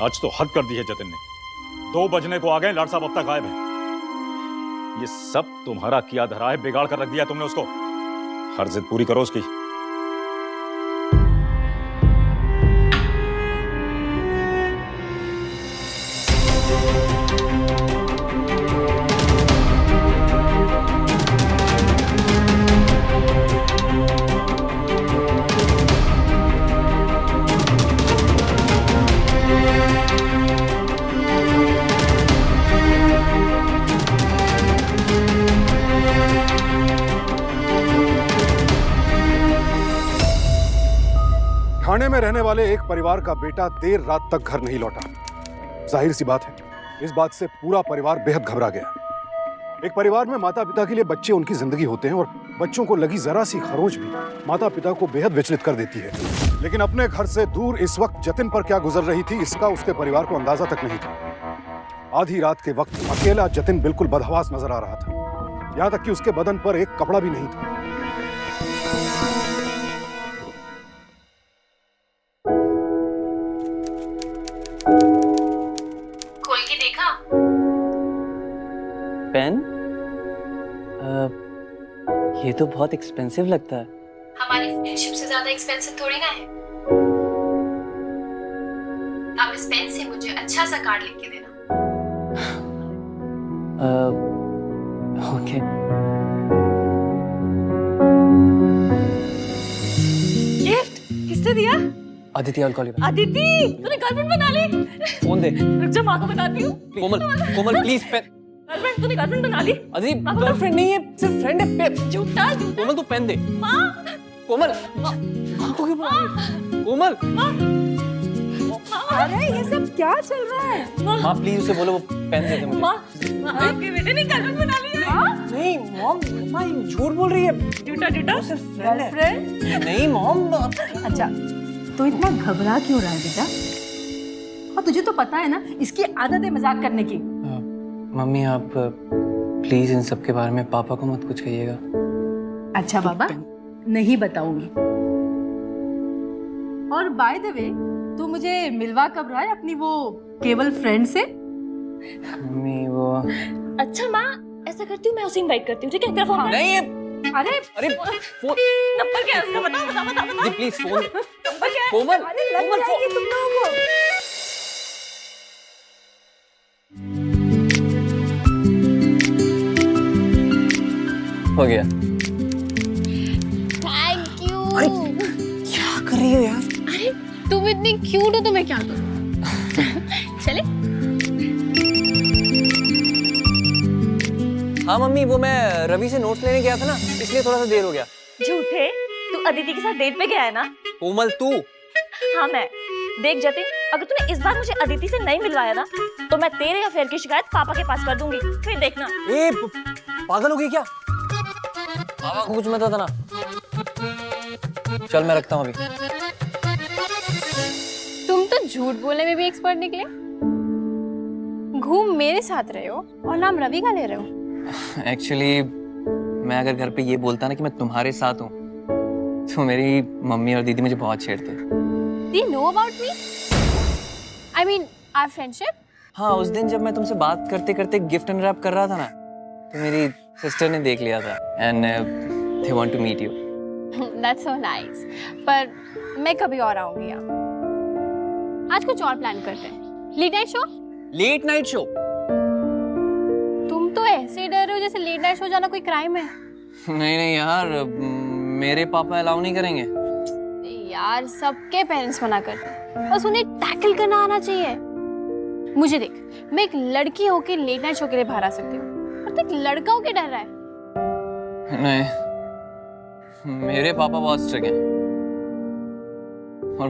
आज तो हद कर दी है जतिन ने। 2 बजने को आ गए, लाड साहब अब तक गायब है। ये सब तुम्हारा किया धरा है, बिगाड़ कर रख दिया तुमने उसको। हर जिद पूरी करो उसकी। ठाणे में रहने वाले एक परिवार का बेटा देर रात तक घर नहीं लौटा। जाहिर सी बात है, इस बात से पूरा परिवार बेहद घबरा गया। एक परिवार में माता पिता के लिए बच्चे उनकी जिंदगी होते हैं और बच्चों को लगी जरा सी खरोंच भी माता पिता को बेहद विचलित कर देती है। लेकिन अपने घर से दूर इस वक्त जतिन पर क्या गुजर रही थी, इसका उसके परिवार को अंदाजा तक नहीं था। आधी रात के वक्त अकेला जतिन बिल्कुल बदहवास नजर आ रहा था। यहां तक कि उसके बदन पर एक कपड़ा भी नहीं था। खोल के देखा? पेन? ये तो बहुत एक्सपेंसिव लगता है। हमारी फ्रेंडशिप से ज्यादा एक्सपेंसिव थोड़ी ना है। अब इस पेन से मुझे अच्छा सा कार्ड लिख के देना। ओके। गिफ्ट किससे दिया? Aditi, I'll call you back. Aditi, तूने गर्लफ्रेंड बना ली? फोन दे। रुक जा, माँ को बताती हूँ। कोमल, कोमल प्लीज पेन। गर्लफ्रेंड, तूने गर्लफ्रेंड बना ली? अदिति गर्लफ्रेंड नहीं है, सिर्फ फ्रेंड है। पेन। झूठा। कोमल तू पेन दे। माँ। कोमल। माँ को क्यों बुला रही है? कोमल। अरे ये सब क्या चल रहा है? माँ प्लीज उसे बोलो वो पेन दे दे मुझे। माँ, आपके बेटे ने गर्लफ्रेंड बना ली है? नहीं मॉम, माँ झूठ बोल रही है। झूठा झूठा। सिर्फ फ्रेंड है। गर्लफ्रेंड? नहीं मॉम। अच्छा, तो इतना घबरा क्यों रहा है बेटा? और तुझे तो पता है ना इसकी आदत है मजाक करने की। मम्मी आप प्लीज इन सब के बारे में पापा को मत कुछ कहिएगा। अच्छा बाबा, नहीं बताऊंगी। और बाय द वे, तू मुझे मिलवा कब रहा है अपनी वो केवल फ्रेंड से? मम्मी वो अच्छा माँ, ऐसा करती हूँ, मैं उसे इनवाइट करती हूँ, ठीक है? तेरा फोन नहीं है। अरे अरे फोन नंबर क्या है उसका? बता बता बता बता। Please phone. नंबर क्या है? कोमल, अरे लग कोमल जाएगी तुम लोगों को। हो गया। Thank you. अरे क्या कर रही हो यार? अरे तुम इतनी क्यूट हो तो मैं क्या करूं? चले? हाँ मम्मी, वो मैं रवि से नोट्स लेने गया था ना, इसलिए थोड़ा सा देर हो गया। झूठे, तू अदिति के साथ डेट पे गया है ना? कोमल तू। हाँ मैं। देख जतिन, अगर तूने इस बार मुझे अदिति से नहीं मिलवाया ना, तो मैं तेरे अफेयर की शिकायत पापा के पास कर दूंगी। फिर देखना। ए पागल हो गई क्या? पापा को कुछ मत बताना। चल मैं रखता हूँ अभी। तुम तो झूठ बोलने में भी एक्सपर्ट निकले। घूम मेरे साथ रहे हो और नाम रवि का ले रहे हो। एक्चुअली मैं अगर घर पे ये बोलता ना कि मैं तुम्हारे साथ हूँ, तो मेरी मम्मी और दीदी मुझे बहुत छेड़ते। Do you know about me? I mean, our friendship? हाँ, उस दिन जब मैं तुमसे बात करते करते गिफ्ट अनरैप कर रहा था ना, तो मेरी सिस्टर ने देख लिया था and they want to meet you. That's so nice. पर मैं कभी और आऊंगी यहाँ। आज कुछ और प्लान करते हैं। Late night show? Late night show? तुम तो ऐसे डर रहे हो जैसे लेट नाइट शो जाना कोई क्राइम है। नहीं नहीं यार, मेरे पापा अलाउ नहीं करेंगे। यार सबके पेरेंट्स मना करते हैं, बस उन्हें टैकल करना आना चाहिए। मुझे देख, मैं एक लड़की होके लेट नाइट शो के लिए बाहर आ सकती हूँ, और तू एक लड़का होके डर रहा है। नहीं, मेरे पापा बहुत स्ट्रिक्ट हैं और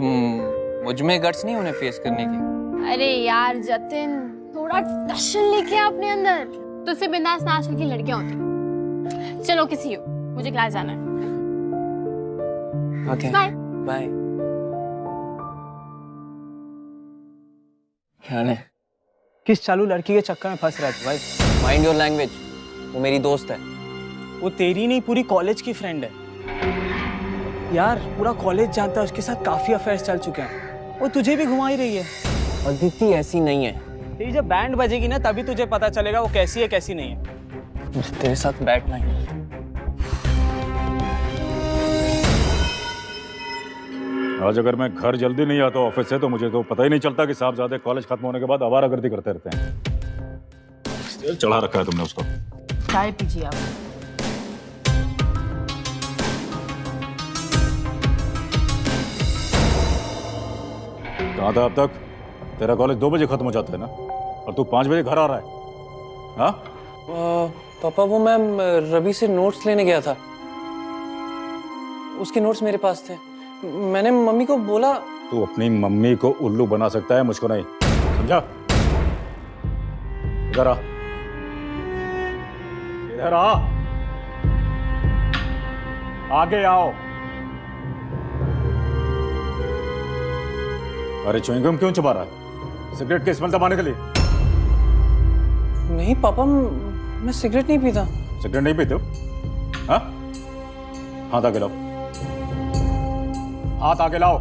मुझ में गट्स नहीं उन्हें फेस करने की। अरे यार जतिन, थोड़ा टशन लेके आ अपने अंदर। तुझसे बिंदास ना आजकल की लड़कियां होती। चलो किसी हो, मुझे क्लास जाना है। Okay bye bye. क्या है? किस चालू लड़की के चक्कर में फंस रहा है भाई? Mind your language. वो मेरी दोस्त है। वो तेरी नहीं, पूरी कॉलेज की फ्रेंड है यार। पूरा कॉलेज जानता है, उसके साथ काफी अफेयर्स चल चुके हैं। वो तुझे भी घुमा ही रही है। अदिति ऐसी नहीं है। तेरी जब बैंड बजेगी ना तभी तुझे पता चलेगा वो कैसी है कैसी नहीं है। मुझे तेरे साथ बैठना है। आज अगर मैं घर जल्दी नहीं आता ऑफिस से तो मुझे तो पता ही नहीं चलता कि साहबजादे कॉलेज खत्म होने के बाद आवारागर्दी करते रहते हैं। तेल चढ़ा रखा है तुमने उसको। चाय पीजिए आप। कहाँ था अब तक? तेरा कॉलेज 2 बजे खत्म हो जाता है ना, और तू 5 बजे घर आ रहा है। हाँ? पापा वो मैं रवि से नोट्स लेने गया था, उसके नोट्स मेरे पास थे। मैंने मम्मी को बोला। तू अपनी मम्मी को उल्लू बना सकता है, मुझको नहीं, समझा? इधर आ, इधर आ, आगे आओ। अरे च्युइंगम क्यों चबा रहा है? सिगरेट की स्मेल दबाने के लिए? नहीं पापा, मैं सिगरेट नहीं पीता। सिगरेट नहीं पीते हो? हाँ? हाथ आगे लाओ, हाथ आगे लाओ,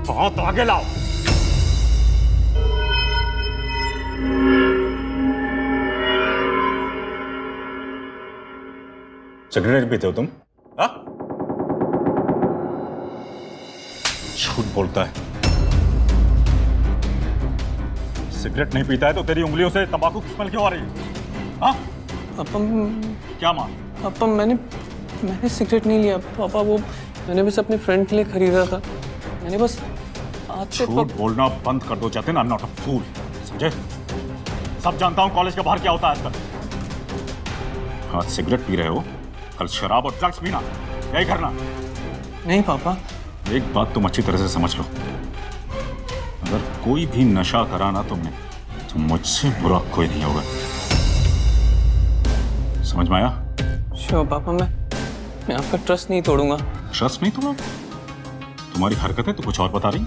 हाथ आगे लाओ। सिगरेट नहीं पीते हो तुम? हाँ? झूठ बोलता है। सिगरेट नहीं पीता है तो तेरी उंगलियों से तंबाकू की स्मेल क्यों आ रही है? हाँ? पापा क्या मान? पापा मैंने सिगरेट नहीं लिया पापा, वो मैंने बस अपने फ्रेंड के लिए खरीदा था। मैंने बस आज से झूठ बोलना बंद कर दो Jatin, I am not a fool, समझे? सब जानता हूं कॉलेज के बाहर क्या होता है आजकल। आज सिगरेट पी रहे हो, कल शराब और ड्रग्स पीना, यही करना। नहीं पापा। एक बात तुम अच्छी तरह से समझ लो, अगर कोई भी नशा करा ना तुमने तो मुझसे बुरा कोई नहीं होगा, समझ में आया? श्योर पापा, मैं आपका ट्रस्ट नहीं तोड़ूंगा। ट्रस्ट नहीं तोड़ा? तुम्हारी हरकतें तो कुछ और बता रही।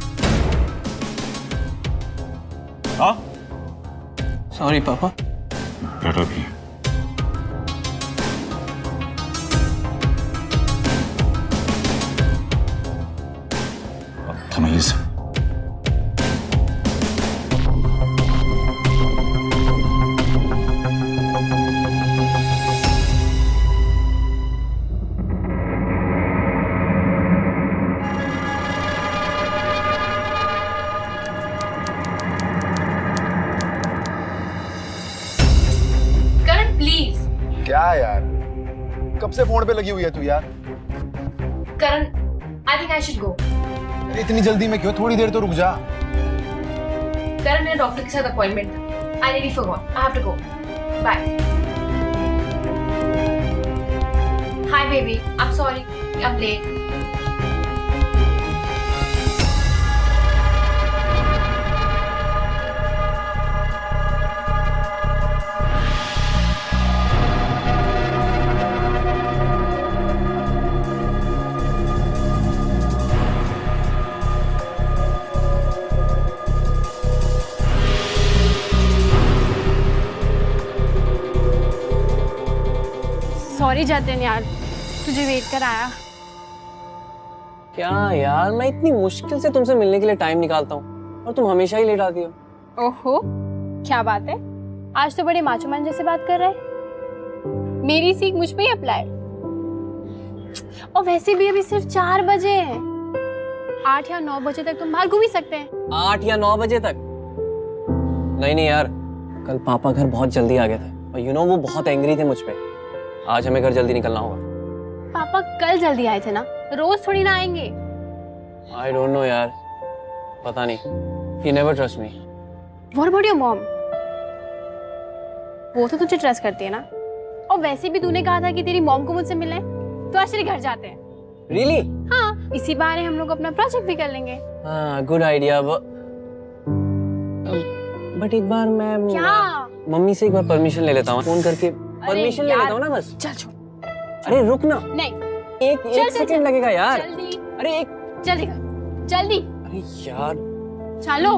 हाँ? सॉरी पापा। बेटा भी बदतमीज। करण प्लीज। क्या यार, कब से फोन पे लगी हुई है तू यार? Karan I think I should go. इतनी जल्दी में क्यों? थोड़ी देर तो रुक जा। करण मेरा डॉक्टर के साथ अपॉइंटमेंट था। I really forgot, I have to go. Bye. Hi baby, I am sorry, I am late. Sorry Jatin यार, तुझे वेट कराया। क्या यार, मैं इतनी मुश्किल से तुमसे मिलने के लिए टाइम निकालता हूँ और तुम हमेशा ही लेट आती हो। ओहो, क्या बात है, आज तो बड़े माचो मैन जैसे बात कर रहा है। मेरी सीख मुझ पे ही अप्लाई। और वैसे भी अभी सिर्फ 4 बजे हैं। 8 या 9 बजे तक तुम बाहर घूम ही सकते हैं। 8 या 9 बजे तक? नहीं यार, कल पापा घर बहुत जल्दी आ गए थे और यू नो वो बहुत एंग्री थे मुझ पे। आज हमें घर जल्दी निकलना होगा। पापा कल जल्दी आए थे ना, रोज थोड़ी ना आएंगे। आई डोंट नो यार, पता नहीं। You never trust me. What about your mom? वो तो तुझे ट्रस्ट करती है ना। और वैसे भी तूने कहा था कि तेरी मॉम को मुझसे मिलना है, तो आज तेरे घर जाते हैं। Really? हाँ, इसी बहाने हम लोग अपना प्रोजेक्ट भी कर लेंगे। हाँ, गुड आइडिया। बट एक बार मैं क्या? मम्मी से एक बार परमिशन ले लेता हूँ, फोन करके परमिशन ले लेता हूँ ना बस। चल छोड़। अरे रुक ना, नहीं, एक सेकंड लगेगा यार। जल्दी। अरे एक, जल्दी कर, जल्दी। अरे यार चलो।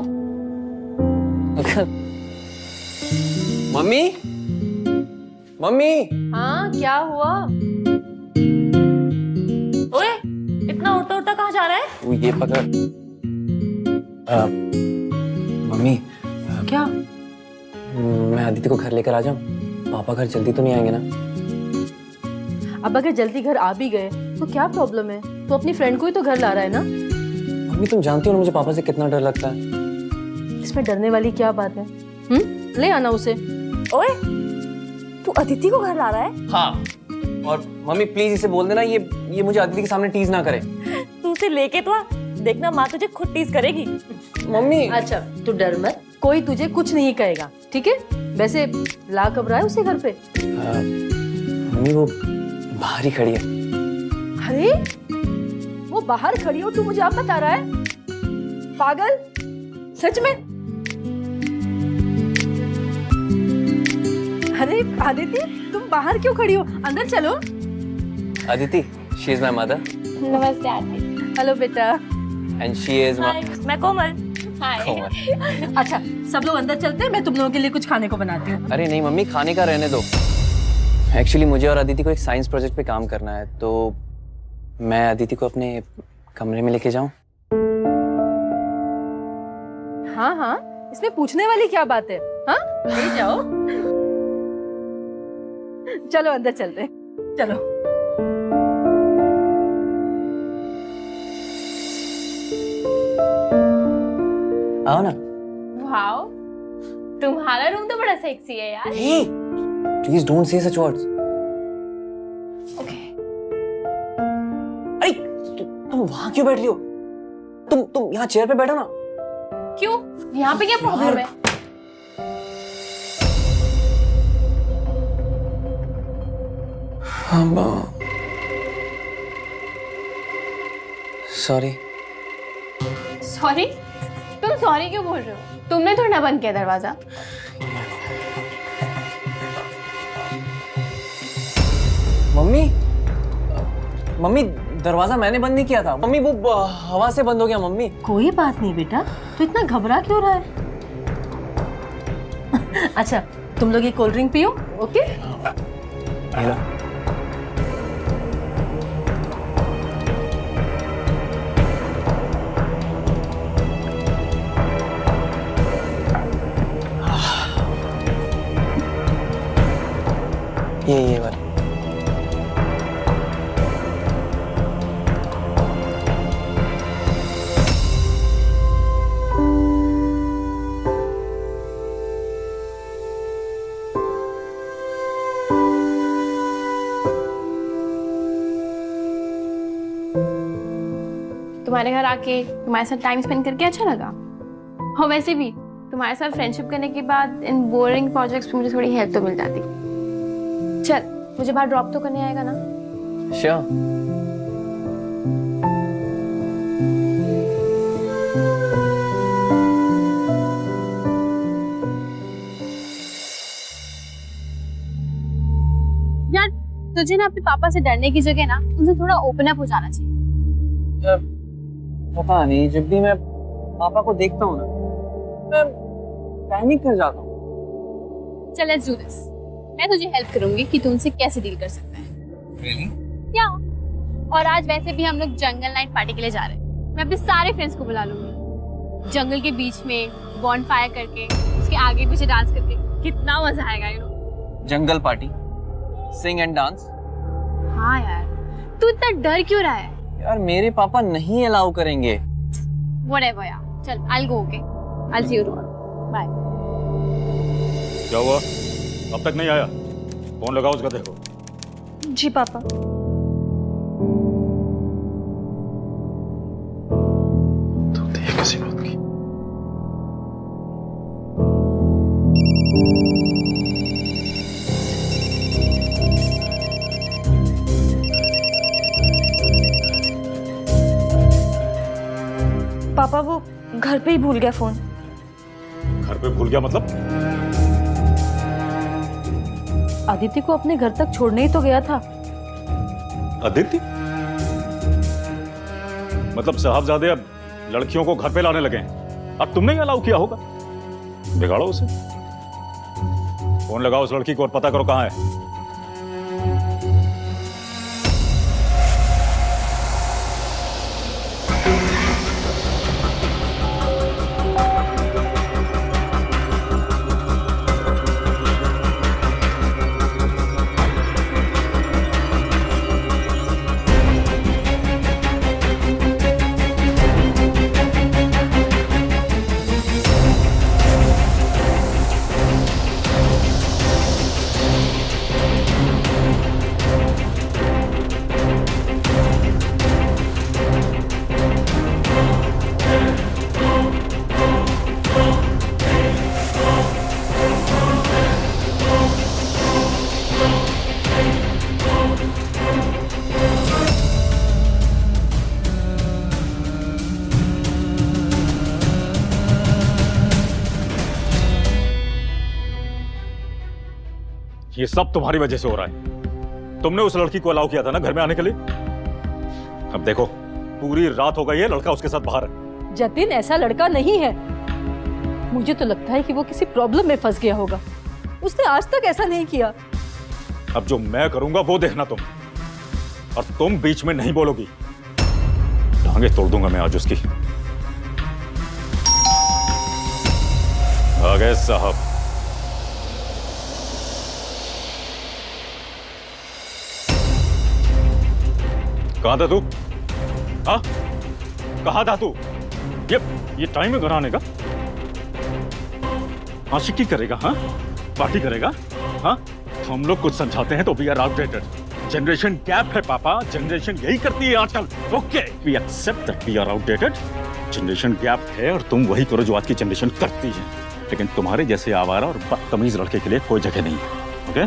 Mummy, mummy. हाँ क्या हुआ? ओए, इतना उड़ता उड़ता कहाँ जा रहा है? तू ये पकड़। मम्मी, क्या? मैं अदिति को घर लेकर आ जाऊं? पापा घर जल्दी तो नहीं आएंगे ना? अब अगर जल्दी घर आ भी गए तो क्या प्रॉब्लम है? तो अपनी फ्रेंड को ही तो घर ला रहा है ना। मम्मी तुम जानती हो ना मुझे पापा से कितना डर लगता है। इसमें डरने वाली क्या बात है? ले आना उसे। ओए, तू अदिति को घर ला रहा है? हाँ, और मम्मी प्लीज इसे बोल देना ये मुझे अदिति के सामने टीज ना करे। तू उसे लेके तो आ, देखना माँ तुझे खुद टीज करेगी। मम्मी अच्छा तू डर मत, कोई तुझे कुछ नहीं कहेगा, ठीक है? वैसे ला कब रहा है उसे घर पे? मम्मी वो बाहर ही खड़ी है। अरे वो बाहर खड़ी हो, तू मुझे आप बता रहा है? पागल, सच में? अरे आदिति तुम बाहर क्यों खड़ी हो? अंदर चलो। Aditi, she is my mother नमस्ते आंटी। हेलो बेटा। एंड शी इज माय मैं कोमल। हाय। अच्छा सब लोग अंदर चलते हैं, मैं तुम लोगों के लिए कुछ खाने को बनाती हूँ। अरे नहीं मम्मी, खाने का रहने दो। एक्चुअली मुझे और अदिति को एक साइंस प्रोजेक्ट पे काम करना है, तो मैं अदिति को अपने कमरे में लेके जाऊं? हाँ हाँ, इसमें पूछने वाली क्या बात है? हाँ ले जाओ। चलो अंदर चलते हैं, चलो। आओ ना। वाओ, तुम्हारा रूम तो बड़ा सेक्सी है यार। Hey, please don't say such words. Okay. अरे तुम वहां क्यों बैठ रही हो? तुम यहाँ चेयर पे बैठो ना। क्यों? यहाँ पे क्या प्रॉब्लम है? सॉरी। सॉरी? तुम सॉरी क्यों बोल रहे हो? तुमने थोड़ा बंद किया दरवाजा। मम्मी दरवाजा मैंने बंद नहीं किया था मम्मी, वो हवा से बंद हो गया मम्मी। कोई बात नहीं बेटा, तू इतना घबरा क्यों रहा है? अच्छा तुम लोग ये कोल्ड ड्रिंक पियो, ओके? ये लो। ये वाला। तुम्हारे घर आके तुम्हारे साथ टाइम स्पेंड करके अच्छा लगा। और वैसे भी तुम्हारे साथ फ्रेंडशिप करने के बाद इन बोरिंग प्रोजेक्ट्स में मुझे थोड़ी हेल्प तो मिल जाती। चल मुझे बाहर ड्रॉप तो करने आएगा ना? श्योर। यार तुझे ना अपने पापा से डरने की जगह ना उनसे थोड़ा ओपन अप हो जाना चाहिए। पता नहीं, जब भी मैं पापा को देखता हूँ ना मैं पैनिक कर जाता हूँ। चल लेट्स डू दिस। मैं तुझे हेल्प करूंगी कि तू उनसे कैसे डील कर सकता है। Really? क्या? और आज वैसे भी हम लोग जंगल नाइट पार्टी के लिए जा रहे हैं। मैं अपने सारे फ्रेंड्स को बुला लूंगी। जंगल के बीच में बॉनफायर करके उसके आगे पीछे डांस करके कितना मजा आएगा you know. Jungle party, sing and dance. हाँ यार, तू इतना डर क्यों रहा है? यार मेरे पापा नहीं अलाउ करेंगे। व्हाटएवर यार, चल I will go, okay? I will see you tomorrow. Bye. क्या हुआ? अब तक नहीं आया? फोन लगाओ उसका, देखो। जी पापा। तो देख किसी बात की। पापा वो घर पे ही भूल गया फोन। घर पे भूल गया मतलब? आदित्य को अपने घर तक छोड़ने ही तो गया था। अदिति? मतलब साहबजादे अब लड़कियों को घर पे लाने लगे हैं। अब तुमने ही अलाउ किया होगा। बिगाड़ो उसे। फोन लगाओ उस लड़की को और पता करो कहां है। ये सब तुम्हारी वजह से हो रहा है। तुमने उस लड़की को अलाउ किया था ना घर में आने के लिए। अब देखो पूरी रात हो गई है, लड़का उसके साथ बाहर है। जतिन ऐसा लड़का नहीं है। मुझे तो लगता है कि वो किसी प्रॉब्लम में फंस गया होगा। उसने आज तक ऐसा नहीं किया। अब जो मैं करूंगा वो देखना तुम, और तुम बीच में नहीं बोलोगी। टांगे तोड़ दूंगा मैं आज उसकी। आ गए साहब। कहां था तू? हाँ, कहां था तू? ये टाइम है घर आने का? आशिकी करेगा? हाँ, पार्टी करेगा? हाँ, हम लोग कुछ समझाते हैं तो we are outdated. Generation gap है पापा, जनरेशन यही करती है आजकल। Okay, we accept that we are outdated. Generation gap है और तुम वही करो जो आज की जनरेशन करती है, लेकिन तुम्हारे जैसे आवारा और बदतमीज लड़के के लिए कोई जगह नहीं है। Okay,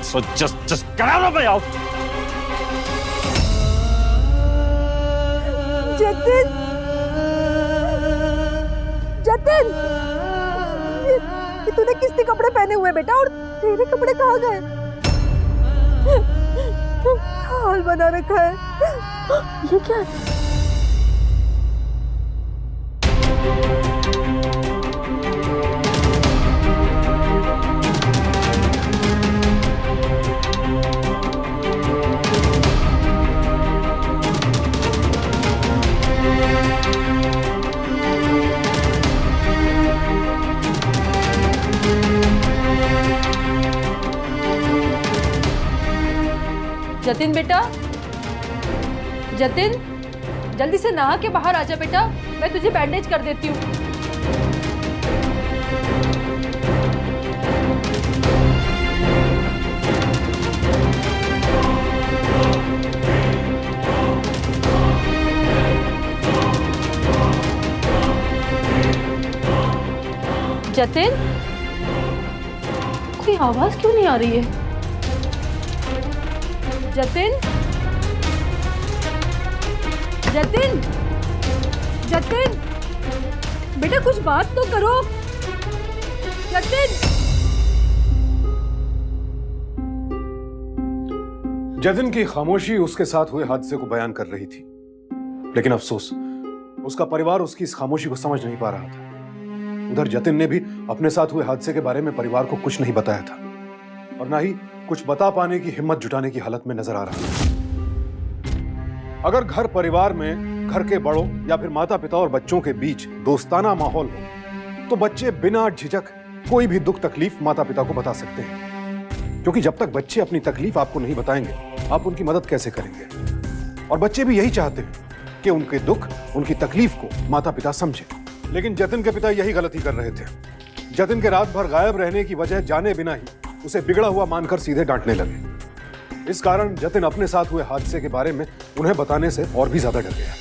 so just get out of my house. Jatin, Jatin, ये तूने किसके कपड़े पहने हुए बेटा, और तेरे कपड़े कहाँ गए? हाल बना रखा है। ये क्या है? जतिन बेटा, जतिन, जल्दी से नहा के बाहर आजा बेटा, मैं तुझे बैंडेज कर देती हूँ। जतिन, कोई आवाज क्यों नहीं आ रही है? जतिन, जतिन, जतिन, बेटा कुछ बात तो करो। जतिन, जतिन की खामोशी उसके साथ हुए हादसे को बयान कर रही थी, लेकिन अफसोस उसका परिवार उसकी इस खामोशी को समझ नहीं पा रहा था। उधर जतिन ने भी अपने साथ हुए हादसे के बारे में परिवार को कुछ नहीं बताया था, और ना ही कुछ बता पाने की हिम्मत जुटाने की हालत में नजर आ रहा था। अगर घर परिवार में घर के बड़ों या फिर माता पिता और बच्चों के बीच दोस्ताना माहौल हो तो बच्चे बिना झिझक कोई भी दुख तकलीफ माता पिता को बता सकते हैं, क्योंकि जब तक बच्चे अपनी तकलीफ आपको नहीं बताएंगे आप उनकी मदद कैसे करेंगे। और बच्चे भी यही चाहते हैं कि उनके दुख उनकी तकलीफ को माता पिता समझे। लेकिन जतिन के पिता यही गलती कर रहे थे। जतिन के रात भर गायब रहने की वजह जाने बिना ही उसे बिगड़ा हुआ मानकर सीधे डांटने लगे। इस कारण जतिन अपने साथ हुए हादसे के बारे में उन्हें बताने से और भी ज्यादा डर गया।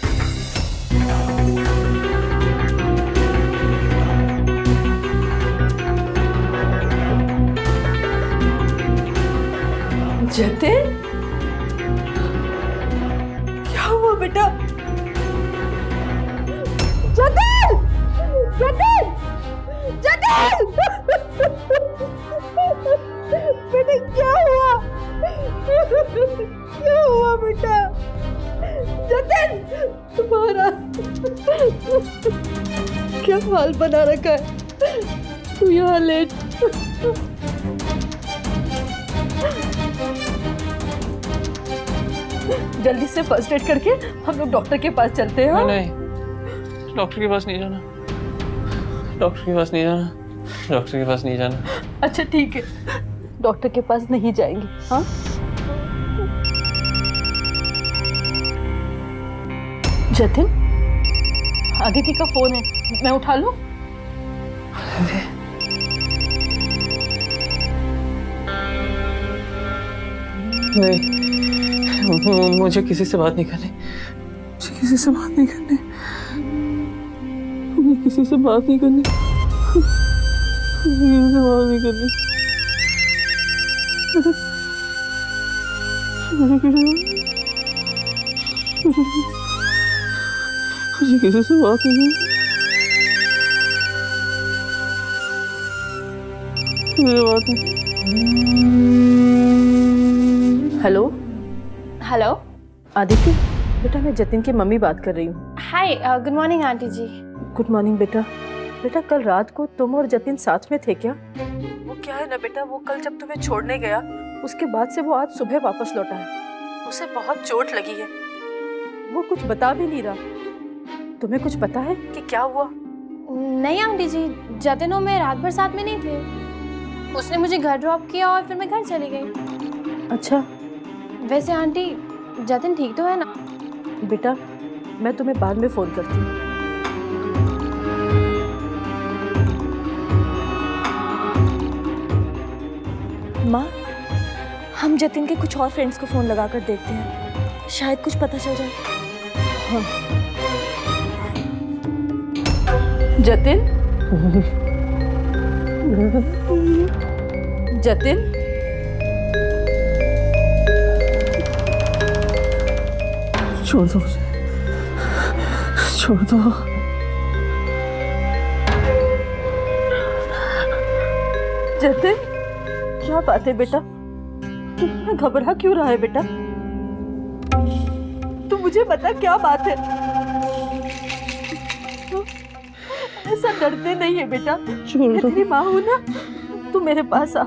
जतिन, क्या हुआ बेटा? जतिन, जतिन, जतिन, बेटा क्या हुआ? क्या हुआ बेटा? जतिन, तुम्हारा क्या हाल बना रखा है? तू यहाँ लेट। जल्दी से फर्स्ट एड करके हम लोग डॉक्टर के पास चलते हैं। हाँ? नहीं, डॉक्टर के पास नहीं जाना, डॉक्टर के पास नहीं जाना, डॉक्टर के पास नहीं जाना। अच्छा ठीक है, डॉक्टर के पास नहीं जाएंगे। हाँ, जतिन, अदिति का फोन है, मैं उठा लूं? नहीं, मुझे किसी से बात नहीं करनी, मुझे किसी से बात नहीं करनी, मुझे किसी से बात नहीं करनी, मुझे किसी से बात नहीं करनी, मुझे किसी से बात नहीं करनी, मुझे बात नहीं। हेलो हेलो आदित्य, बेटा मैं जतिन की मम्मी बात कर रही हूँ। हाय, गुड मॉर्निंग आंटी जी। गुड मॉर्निंग बेटा। बेटा कल रात को तुम और जतिन साथ में थे क्या? वो क्या है ना बेटा, वो कल जब तुम्हें छोड़ने गया उसके बाद से वो आज सुबह वापस लौटा है। उसे बहुत चोट लगी है, वो कुछ बता भी नहीं रहा। तुम्हें कुछ पता है कि क्या हुआ? नहीं आंटी जी, जतिन और मैं रात भर साथ में नहीं थे। उसने मुझे घर ड्रॉप किया और फिर मैं घर चली गई। अच्छा वैसे आंटी, जतिन ठीक तो है ना? बेटा मैं तुम्हें बाद में फोन करती हूँ। माँ, हम जतिन के कुछ और फ्रेंड्स को फोन लगा कर देखते हैं, शायद कुछ पता चल जाए। हाँ। जतिन जतिन छोड़ दो मुझे, छोड़ दो। जतिन क्या बात है बेटा, तू इतना घबरा क्यों रहा है बेटा? तू मुझे बता क्या बात है? तू ऐसा डरते नहीं है बेटा, मैं तेरी माँ हूँ ना, तू मेरे पास आ।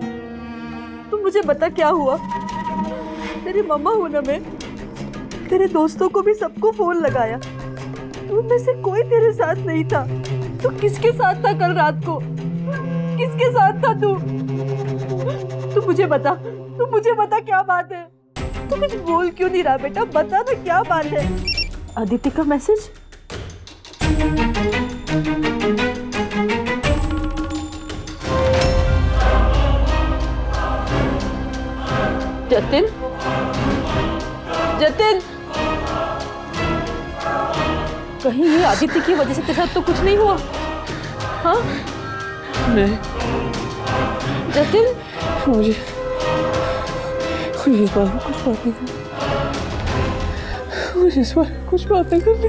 तू मुझे बता क्या हुआ? तेरी मम्मा हूँ ना मैं, तेरे दोस्तों को भी सबको फोन लगाया, उनमें से कोई तेरे साथ नहीं था। तू किसके साथ था कल रात को? किसके साथ था तू? तू मुझे बता क्या बात है? तू कुछ बोल क्यों नहीं रहा बेटा? बता ना क्या बात है? आदित्य का मैसेज? जतिन जतिन, कहीं ये आदित्य की वजह से तेरे साथ तो कुछ नहीं हुआ? हाँ नहीं, जतिन, मुझे इस बारे में कुछ बात नहीं करनी। मुझे इस बारे में कुछ बात नहीं करनी।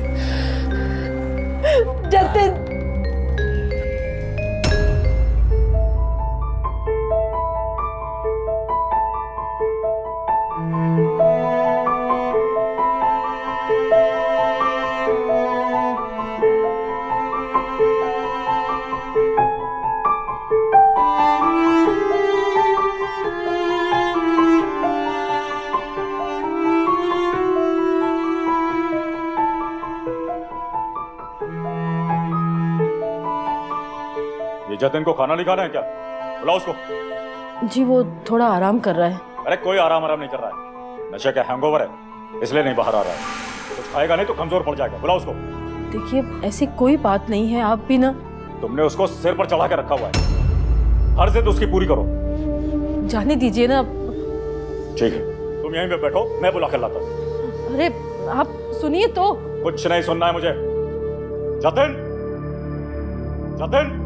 जतिन ये जतिन को खाना नहीं खाना है क्या? बुलाओ उसको। जी वो थोड़ा आराम कर रहा है। अरे कोई आराम नहीं कर रहा है, नशे का हैंगओवर है, इसलिए नहीं बाहर आ रहा है। कुछ खाएगा नहीं तो कमजोर पड़ जाएगा। बुलाओ उसको। देखिए ऐसी कोई बात नहीं है, आप भी ना। तुमने उसको सिर पर चढ़ा के रखा हुआ है, हर जिद उसकी पूरी करो। जाने दीजिए ना। ठीक है, तुम यहीं पे बैठो, मैं बुला कर लाता हूँ। अरे आप सुनिए तो। कुछ नहीं सुनना है मुझे। जतिन, जतिन,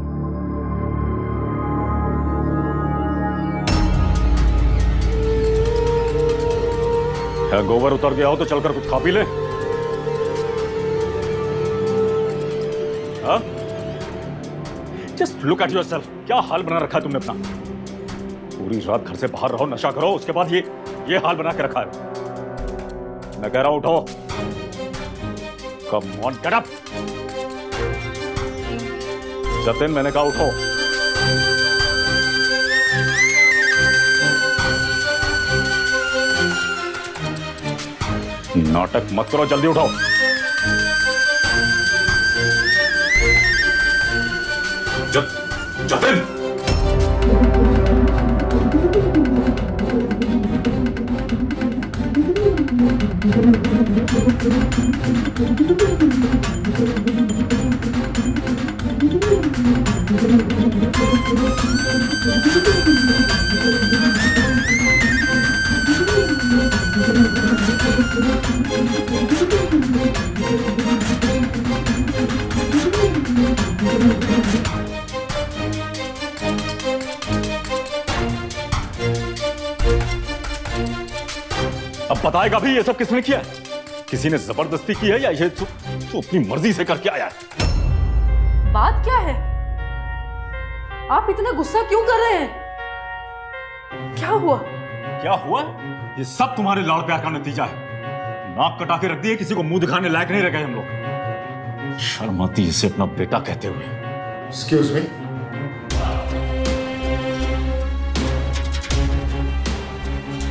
हैंगओवर उतर गया हो तो चलकर कुछ खा पी ले। हाँ? Just look at yourself, क्या हाल बना रखा है तुमने अपना। पूरी रात घर से बाहर रहो, नशा करो, उसके बाद ये हाल बना के रखा है। मैं कह रहा हूं उठो। Come on, get up। Jatin, मैंने कहा उठो। नाटक मत करो, जल्दी उठो। जतिन, अब बताएगा भी ये सब किसने किया है? किसी ने जबरदस्ती की है या ये तू अपनी मर्जी से करके आया है? बात क्या है? आप इतना गुस्सा क्यों कर रहे हैं? क्या हुआ? क्या हुआ? ये सब तुम्हारे लाड़ प्यार का नतीजा है। नाक कटा के रख दिए, किसी को मुंह दिखाने लायक नहीं रह गए हम लोग। शर्म आती है इसे अपना बेटा कहते हुए। Excuse me.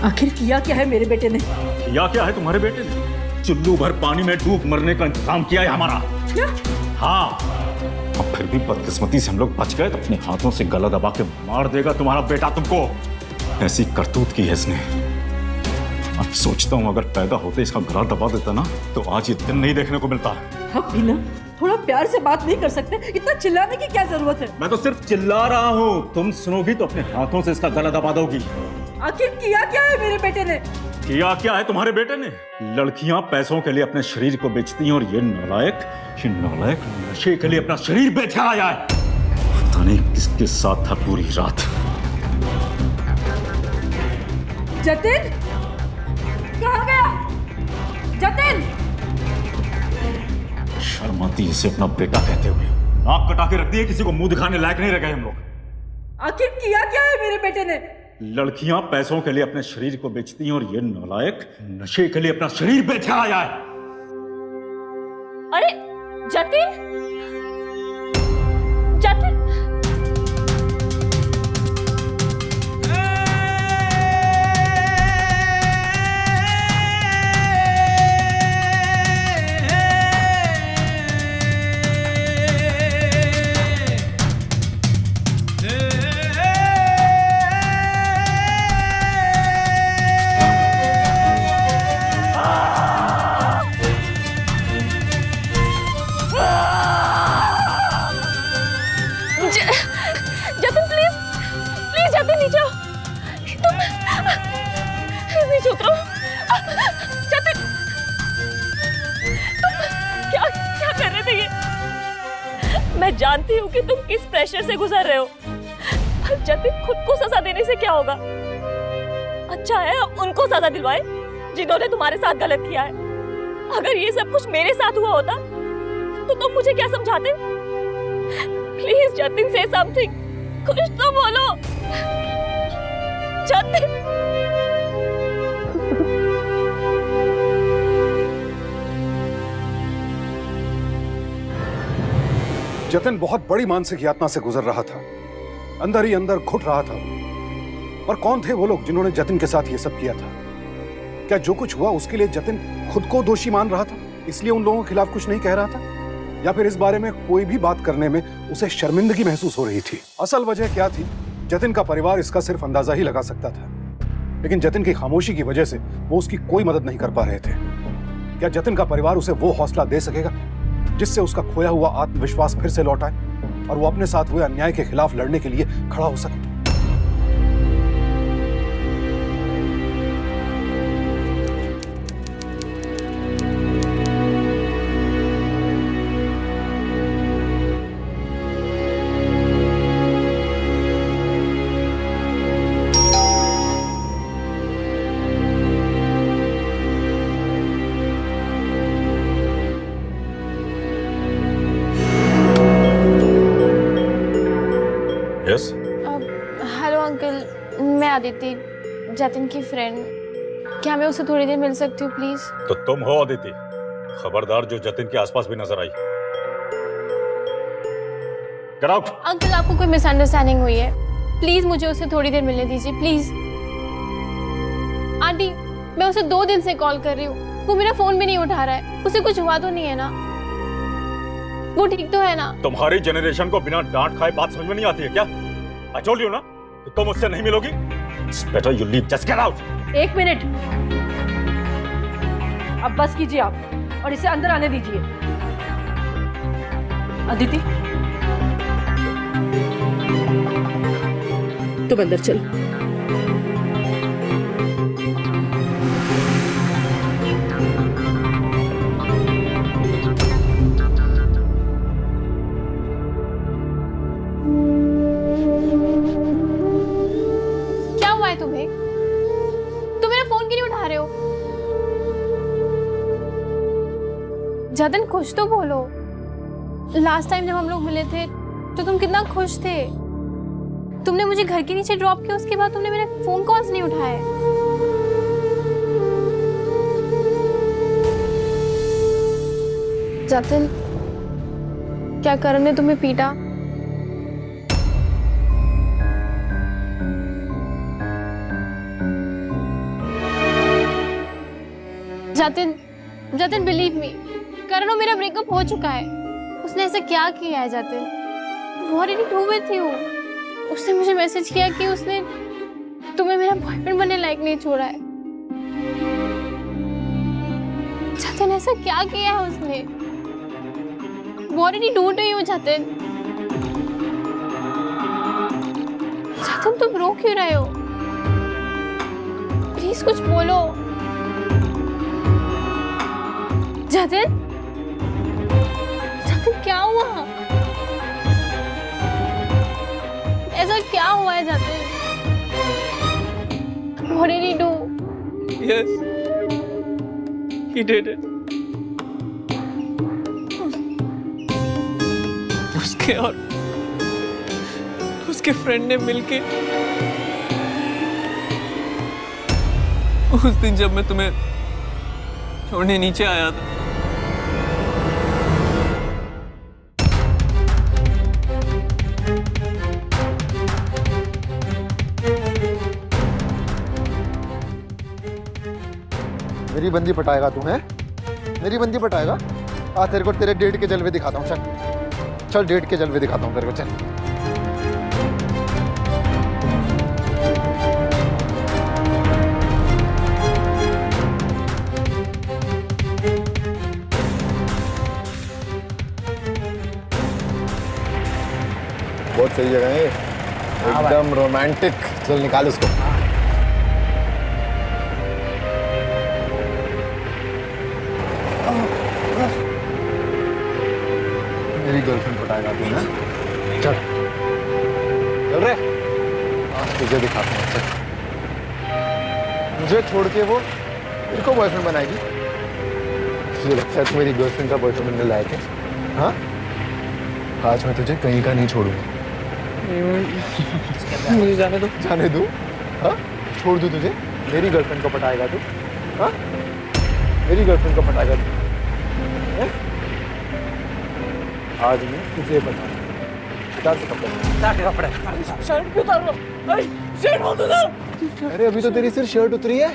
आखिर किया क्या है मेरे बेटे ने? किया क्या है तुम्हारे बेटे ने? चुल्लू भर पानी में डूब मरने का इंतजाम किया है हमारा। क्या? हाँ, अब फिर भी बदकिस्मती से हम लोग बच गए तो अपने हाथों से गला दबा के मार देगा तुम्हारा बेटा तुमको। ऐसी करतूत की है इसने। अब सोचता हूँ अगर पैदा होते इसका गला दबा देता ना तो आज ये दिन नहीं देखने को मिलता। अब भी ना थोड़ा प्यार से बात नहीं कर सकते? इतना चिल्लाने की क्या जरूरत है? मैं तो सिर्फ चिल्ला रहा हूँ, तुम सुनोगी तो अपने हाथों से इसका गला दबा दोगी। आखिर किया क्या है मेरे बेटे ने? किया क्या है तुम्हारे बेटे ने? लड़कियां पैसों के लिए अपने शरीर को बेचती हैं और ये नालायक नशे के लिए अपना शरीर बेच आया है। पता नहीं किसके साथ था पूरी रात। जतिन कहाँ गया? जतिन! शर्म आती है इसे अपना बेटा कहते हुए। नाक कटा के रख दिए, किसी को मुंह दिखाने लायक नहीं रह गए हम लोग। आखिर किया क्या है मेरे बेटे ने? लड़कियां पैसों के लिए अपने शरीर को बेचती हैं और ये नालायक नशे के लिए अपना शरीर बेच आया है। अरे जतिन, जतिन! जतिन प्लीज, प्लीज जतिन नीचे आओ। तुम प्लीज नीचे उतरो। जतिन, तुम क्या क्या कर रहे थे ये? मैं जानती हूँ कि तुम किस प्रेशर से गुजर रहे हो, पर जतिन खुद को सजा देने से क्या होगा? अच्छा है हम उनको सजा दिलवाए जिन्होंने तुम्हारे साथ गलत किया है। अगर ये सब कुछ मेरे साथ हुआ होता तो तुम मुझे क्या समझाते? प्लीज जतिन से समथिंग, कुछ तो बोलो जतिन। जतिन बहुत बड़ी मानसिक यातना से गुजर रहा था, अंदर ही अंदर घुट रहा था। और कौन थे वो लोग जिन्होंने जतिन के साथ ये सब किया था? क्या जो कुछ हुआ उसके लिए जतिन खुद को दोषी मान रहा था, इसलिए उन लोगों के खिलाफ कुछ नहीं कह रहा था? या फिर इस बारे में कोई भी बात करने में उसे शर्मिंदगी महसूस हो रही थी? असल वजह क्या थी, जतिन का परिवार इसका सिर्फ अंदाजा ही लगा सकता था, लेकिन जतिन की खामोशी की वजह से वो उसकी कोई मदद नहीं कर पा रहे थे। क्या जतिन का परिवार उसे वो हौसला दे सकेगा जिससे उसका खोया हुआ आत्मविश्वास फिर से लौट आए और वो अपने साथ हुए अन्याय के खिलाफ लड़ने के लिए खड़ा हो सके? यस, हेलो अंकल, मैं अदिति, जतिन की फ्रेंड। क्या मैं उससे थोड़ी देर मिल सकती हूँ प्लीज? तो तुम हो अदिति, खबरदार जो जतिन के आसपास भी नजर आई। Get out. अंकल आपको कोई मिसअंडरस्टैंडिंग हुई है, प्लीज मुझे उससे थोड़ी देर मिलने दीजिए प्लीज। आंटी, मैं उसे 2 दिन से कॉल कर रही हूँ, वो मेरा फोन भी नहीं उठा रहा है। उसे कुछ हुआ तो नहीं है ना? वो ठीक तो है ना? तुम्हारी जनरेशन को बिना डांट खाए बात समझ में नहीं आती है क्या? I told you ना कि तुम मुझसे नहीं मिलोगी। It's better you leave. Just get out. 1 minute, अब बस कीजिए आप और इसे अंदर आने दीजिए। अदिति, तुम अंदर चलो। तुम्हें? तुम मेरा फोन क्यों नहीं उठा रहे हो? जतिन कुछ तो बोलो। लास्ट टाइम जब हम लोग मिले थे तो तुम कितना खुश थे। तुमने मुझे घर के नीचे ड्रॉप किया, उसके बाद तुमने मेरे फोन कॉल्स नहीं उठाए। जतिन, क्या करण ने तुम्हें पीटा? जतिन, जतिन बिलीव मी, करण और मेरा ब्रेकअप हो चुका है। उसने ऐसा क्या किया है Jatin? What did he do with you? उसने मुझे मैसेज किया कि उसने तुम्हें मेरा बॉयफ्रेंड बनने लायक नहीं छोड़ा है। जतिन ऐसा क्या किया है उसने? What did he do to you, Jatin? Jatin तुम रो क्यों रहे हो? प्लीज कुछ बोलो। जतिन, जतिन क्या हुआ? ऐसा क्या हुआ है Jatin? What did he do? Yes, he did it. उसके और उसके फ्रेंड ने मिलके उस दिन जब मैं तुम्हें छोड़ने नीचे आया था, मेरी बंदी पटाएगा तू है? मेरी बंदी पटाएगा? आ तेरे को तेरे डेट के जलवे दिखाता हूँ। चल चल, डेट के जलवे दिखाता हूँ तेरे को। चल बहुत सही जगह है, एकदम रोमांटिक। चल निकाल उसको। मेरी गर्लफ्रेंड पटाएगा तू ना? चल चल रे, तुझे दिखाता हूँ। चल, मुझे छोड़ के वो तेरे को बॉयफ्रेंड बनाएगी? तुझे लगता है तू मेरी गर्लफ्रेंड का बॉयफ्रेंड बनने लायक है? हाँ, आज मैं तुझे कहीं का नहीं छोड़ूंगा। मुझे जाने दो। जाने दूँ? हाँ, छोड़ दूँ तुझे? मेरी गर्लफ्रेंड को पटाएगा तू? हाँ, मेरी गर्लफ्रेंड को पटाएगा तू? आज मैं तुझे बता कपड़े। अरे अभी तो तेरी सिर्फ शर्ट उतरी है,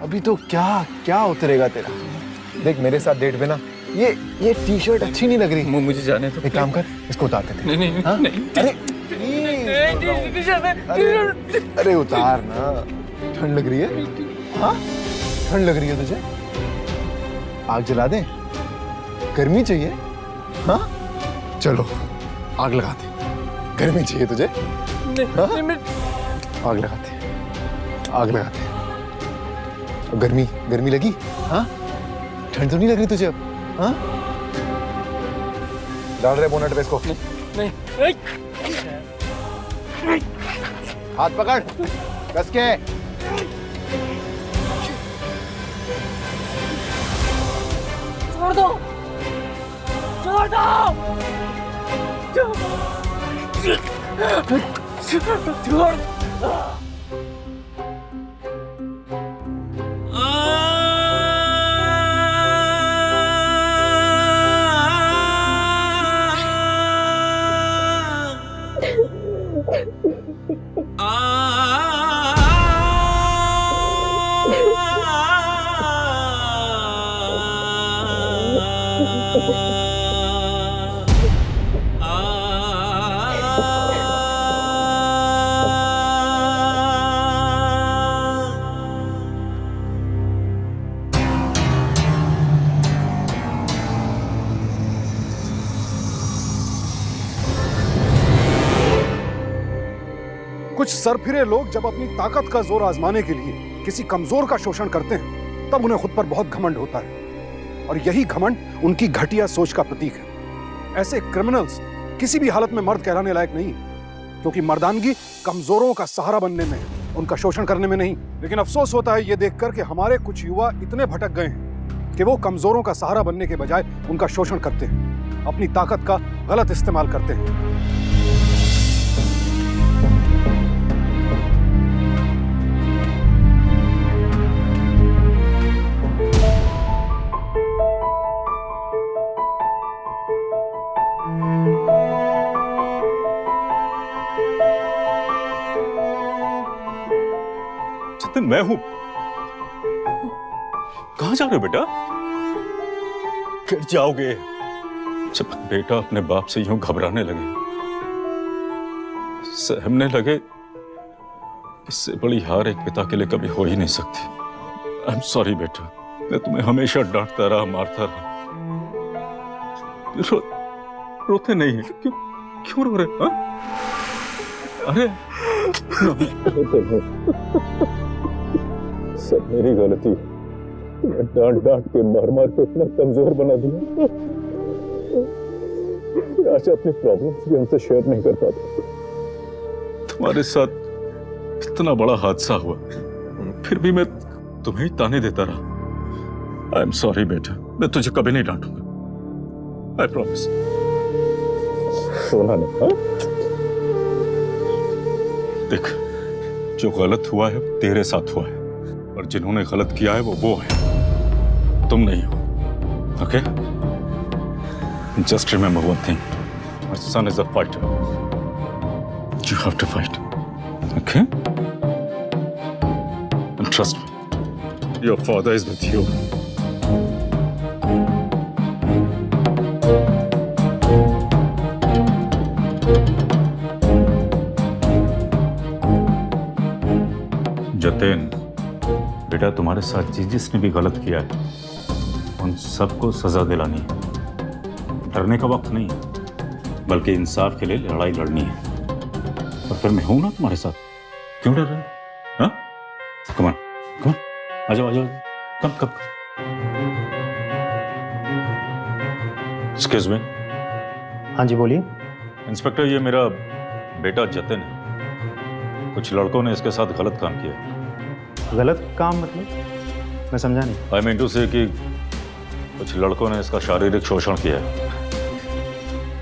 अभी तो क्या क्या उतरेगा तेरा। देख मेरे साथ डेट पे ना ये टी शर्ट अच्छी नहीं लग रही। मुझे जाने दो। एक काम कर, इसको उतार देते। नहीं नहीं हाँ? नहीं, अरे अरे उतार ना, ठंड लग रही है। हाँ, ठंड लग रही है तुझे? आग जला दे? गर्मी चाहिए? हाँ, चलो आग लगाते। गर्मी चाहिए तुझे? हाँ? आग लगाते, आग लगाते। गर्मी गर्मी लगी? हाँ, ठंड तो नहीं लग रही तुझे अब? हाँ, डाल रहे बोनट पे इसको। नहीं। हाथ पकड़ कस के। छोड़ दो, छोड़ दो। छोड़। कुछ सरफिरे लोग जब अपनी ताकत का जोर आजमाने के लिए किसी कमजोर का शोषण करते हैं, तब उन्हें खुद पर बहुत घमंड होता है, और यही घमंड उनकी घटिया सोच का प्रतीक है। ऐसे क्रिमिनल्स किसी भी हालत में मर्द कहलाने लायक नहीं, क्योंकि मर्दानगी कमजोरों का सहारा बनने में है, उनका शोषण करने में नहीं। लेकिन अफसोस होता है ये देखकर कि हमारे कुछ युवा इतने भटक गए हैं कि वो कमजोरों का सहारा बनने के बजाय उनका शोषण करते हैं, अपनी ताकत का गलत इस्तेमाल करते हैं। जतिन मैं हूं। कहां जा रहे हो बेटा? फिर जाओगे जब बेटा अपने बाप से यूं घबराने लगे, सहमने लगे, इससे बड़ी हार एक पिता के लिए कभी हो ही नहीं सकती। आई एम सॉरी बेटा, मैं तुम्हें हमेशा डांटता रहा, मारता रहा। रोते नहीं है, क्यों रो रहे? अरे सब मेरी गलती, डांट डांट के मार मार के इतना कमजोर बना दिया। आज अपनी प्रॉब्लम्स भी हमसे शेयर नहीं कर पाता। तुम्हारे साथ इतना बड़ा हादसा हुआ, फिर भी मैं तुम्हें ही ताने देता रहा। आई एम सॉरी बेटा, मैं तुझे कभी नहीं डांटूंगा। I promise. सोना नहीं। देख, जो गलत हुआ है वो तेरे साथ हुआ है, और जिन्होंने गलत किया है वो है, तुम नहीं हो। Okay? Just remember one thing. My son is a fighter. You have to fight. Okay? And trust me, your father is with you. Jatin, बेटा तुम्हारे साथ जिसने भी गलत किया है, उन सबको सजा दिलानी है। डरने का वक्त नहीं है, बल्कि इंसाफ के लिए लड़ाई लड़नी है। और फिर मैं हूं ना तुम्हारे साथ, क्यों डर रहे हो? हाँ? कम ऑन, आ जाओ, कम। Excuse me. हाँ जी बोलिए। इंस्पेक्टर, ये मेरा बेटा जतिन है। कुछ लड़कों ने इसके साथ गलत काम किया। गलत काम मतलब? मैं समझा नहीं। आई मीन टू से कि कुछ लड़कों ने इसका शारीरिक शोषण किया है।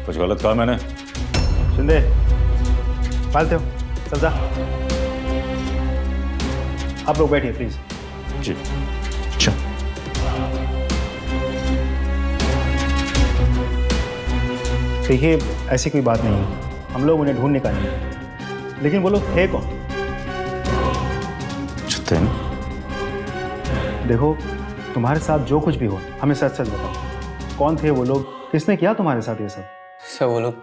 कुछ गलत कहा मैंने? शिंदे, पालते हो, चल जा। आप लोग बैठिए प्लीज। जी। अच्छा। देखिए, ऐसी कोई बात नहीं है, हम लोग उन्हें ढूंढ निकालेंगे, लेकिन वो लोग थे कौन? जतिन, देखो, तुम्हारे साथ जो कुछ भी हो, हमें सच सच बताओ, कौन थे वो लोग, किसने किया तुम्हारे साथ ये सब? सर वो लोग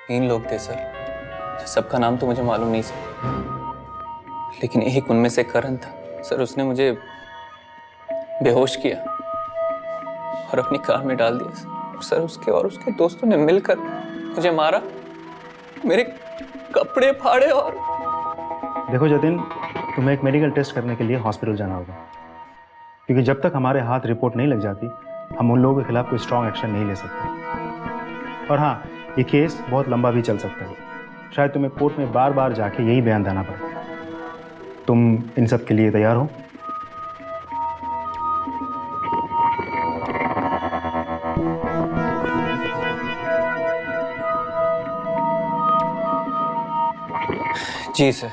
3 लोग थे सर। सबका नाम तो मुझे मालूम नहीं सर, लेकिन एक उनमें से करण था सर। उसने मुझे बेहोश किया और अपनी कार में डाल दिया सर। सर उसके और उसके दोस्तों ने मिलकर मुझे मारा, मेरे कपड़े फाड़े। और देखो जतिन, तुम्हें एक मेडिकल टेस्ट करने के लिए हॉस्पिटल जाना होगा, क्योंकि जब तक हमारे हाथ रिपोर्ट नहीं लग जाती, हम उन लोगों के खिलाफ कोई स्ट्रॉन्ग एक्शन नहीं ले सकते। और हाँ, ये केस बहुत लंबा भी चल सकता है। शायद तुम्हें कोर्ट में बार बार जाके यही बयान देना पड़े। तुम इन सब के लिए तैयार हो? जी सर।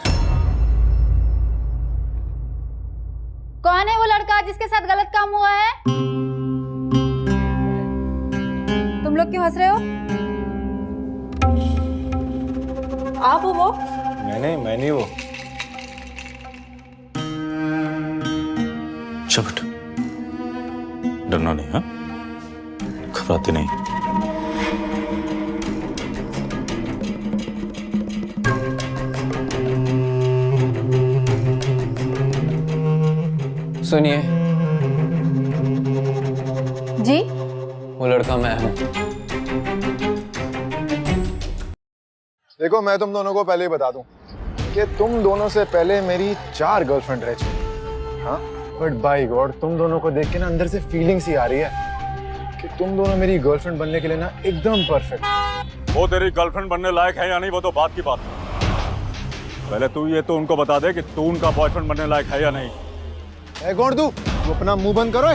कौन है वो लड़का जिसके साथ गलत काम हुआ है? तुम लोग क्यों हंस रहे हो? आप हो वो? मैं नहीं वो। चबट, डरना नहीं, हाँ? घबराते नहीं। सुनिए जी, वो लड़का मैं हूँ। देखो, मैं तुम दोनों को पहले ही बता दूं कि तुम दोनों से पहले मेरी 4 गर्लफ्रेंड रह चुकी। हाँ, बट बाय गॉड, तुम दोनों को देख के ना अंदर से फीलिंग्स ही आ रही है कि तुम दोनों मेरी गर्लफ्रेंड बनने के लिए ना एकदम परफेक्ट। वो तेरी गर्लफ्रेंड बनने लायक है या नहीं, वो तो बात की बात है। पहले तू ये तो उनको बता दे कि तू उनका बॉयफ्रेंड बनने लायक है या नहीं। है कौन तू? वो अपना मुंह बंद करो।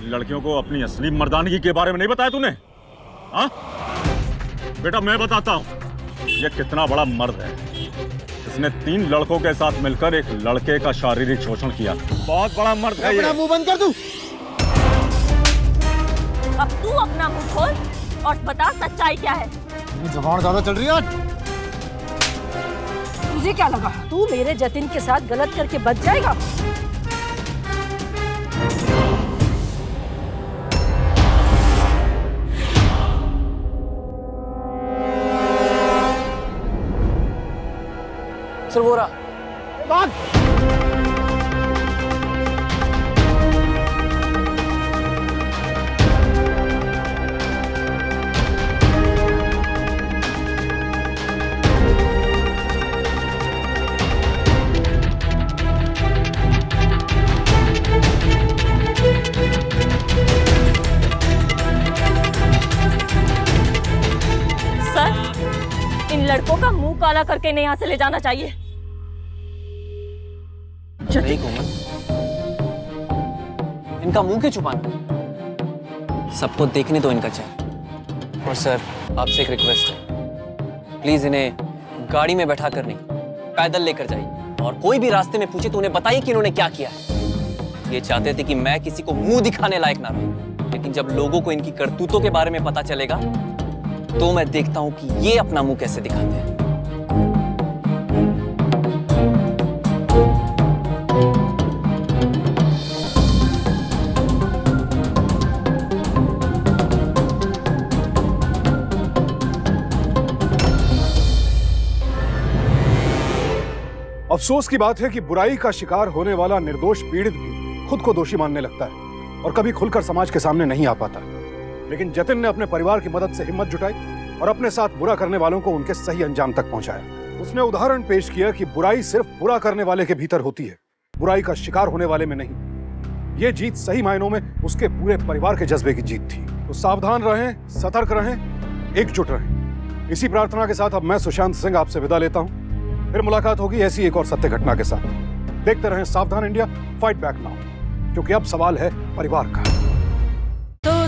लड़कियों को अपनी असली मर्दानगी के बारे में नहीं बताया तूने? हाँ बेटा, मैं बताता हूँ ये कितना बड़ा मर्द है। इसने 3 लड़कों के साथ मिलकर एक लड़के का शारीरिक शोषण किया। बहुत बड़ा मर्द है ये। अपना मुंह बंद कर तू। अब तू अपना मुंह खोल और बता सच्चाई क्या है। जबान ज्यादा चल रही है आज। तुझे क्या लगा तू मेरे जतिन के साथ गलत करके बच जाएगा? सर वो रहा। सर, इन लड़कों का मुंह काला करके इन्हें यहाँ से ले जाना चाहिए। नहीं कोमल, इनका मुंह क्यों छुपाना? सबको देखने दो इनका चेहरा। और सर, आपसे एक रिक्वेस्ट है, प्लीज इन्हें गाड़ी में बैठा कर नहीं, पैदल लेकर जाइए। और कोई भी रास्ते में पूछे तो उन्हें बताइए कि इन्होंने क्या किया है। ये चाहते थे कि मैं किसी को मुंह दिखाने लायक ना रहूं, लेकिन जब लोगों को इनकी करतूतों के बारे में पता चलेगा तो मैं देखता हूं कि ये अपना मुंह कैसे दिखाते हैं। अफसोस की बात है कि बुराई का शिकार होने वाला निर्दोष पीड़ित भी खुद को दोषी मानने लगता है और कभी खुलकर समाज के सामने नहीं आ पाता। लेकिन जतिन ने अपने परिवार की मदद से हिम्मत जुटाई और अपने साथ बुरा करने वालों को उनके सही अंजाम तक पहुंचाया। उसने उदाहरण पेश किया कि बुराई सिर्फ बुरा करने वाले के भीतर होती है, बुराई का शिकार होने वाले में नहीं। ये जीत सही मायनों में उसके पूरे परिवार के जज्बे की जीत थी। तो सावधान रहें, सतर्क रहें, एकजुट रहें। इसी प्रार्थना के साथ अब मैं सुशांत सिंह आपसे विदा लेता हूं। फिर मुलाकात होगी ऐसी एक और सत्य घटना के साथ। देखते रहें सावधान इंडिया, फाइट बैक नाउ, क्योंकि अब सवाल है परिवार का। तो